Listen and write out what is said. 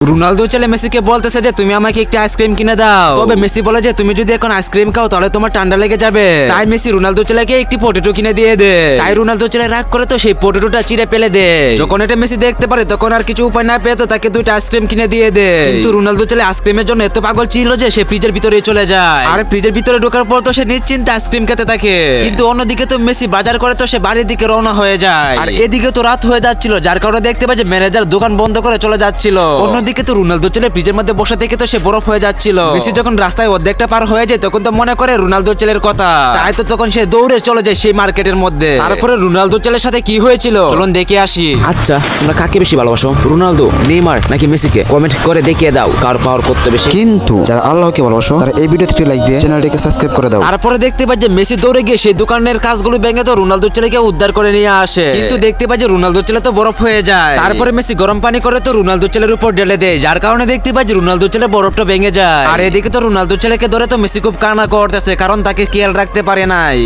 Ronaldo ছেলে মেসিকে বলতেছে যে তুমি আমাকে একটা আইসক্রিম কিনে দাও। তবে মেসি বলে যে তুমি যদি এখন আইসক্রিম খাও তাহলে তোমার ঠান্ডা লেগে যাবে। তাই মেসি রোনালদো ছেলেকে একটি পটেটো কিনে দিয়ে দেয়। তাই রোনালদো ছেলে রাগ করে তো সেই পটেটোটা চিড়ে ফেলে দেয়। যখন এটা মেসি দেখতে পারে তখন আর কিছু উপায় না পেয়ে তো তাকে দুইটা আইসক্রিম কিনে দিয়ে দেয়। কিন্তু রোনালদো ছেলে আইসক্রিমের জন্য এত পাগল ছিল যে সে ফ্রিজের ভিতরে চলে যায়। আর ফ্রিজের ভিতরে ঢোকার পর তো সে নিশ্চিন্তে আইসক্রিম খেতে থাকে। কিন্তু অন্যদিকে তো মেসি বাজার করে তো সে বাড়ির দিকে রওনা হয়ে যায়। আর এদিকে তো রাত হয়ে যাচ্ছিল, যার কারণে দেখতে পায় যে ম্যানেজার দোকান বন্ধ করে চলে যাচ্ছিল। অন্যদিকে তো রোনালদো ছেলে ফ্রিজের মধ্যে বসে থেকে তো সে বরফ হয়ে যাচ্ছিল। মেসি যখন রাস্তায় অর্ধেকটা পার হয়ে যায় তখন তো মনে করে রোনালদো ছেলের কথা। তাই তো তখন সে দৌড়ে চলে যায় সেই মার্কেটের মধ্যে। তারপরে রোনালদো ছেলের সাথে কি হয়েছিল চলুন দেখে আসি। আচ্ছা, তোমরা কাকে বেশি ভালোবাসো, রোনালদো, নেইমার নাকি মেসিকে? কমেন্ট করে দেখিয়ে দাও কার পাওয়ার করতে বেশি। কিন্তু যারা আল্লাহকে ভালোবাসো তারা এই ভিডিওতে একটি লাইক দিয়ে চ্যানেলটিকে সাবস্ক্রাইব করে দাও। তারপরে দেখতে পাই যে মেসি দৌড়ে গিয়ে সেই দোকানের কাজগুলো ভেঙে তো রোনালদো ছেলেকে উদ্ধার করে নিয়ে আসে। কিন্তু দেখতে পাই যে রোনালদো ছেলে তো বরফ হয়ে যায়। তারপরে মেসি গরম পানি করে তো রোনালদো ছেলের উপর ঢেলে দেয়, যার কারণে দেখতে পাই যে রোনালদো ছেলে বরফটা ভেঙে যায়। আর এদিকে তো রোনালদো ছেলেকে ধরে তো মেসি খুব কান্না করতেছে, কারণ তাকে খেয়াল রাখতে পারে নাই।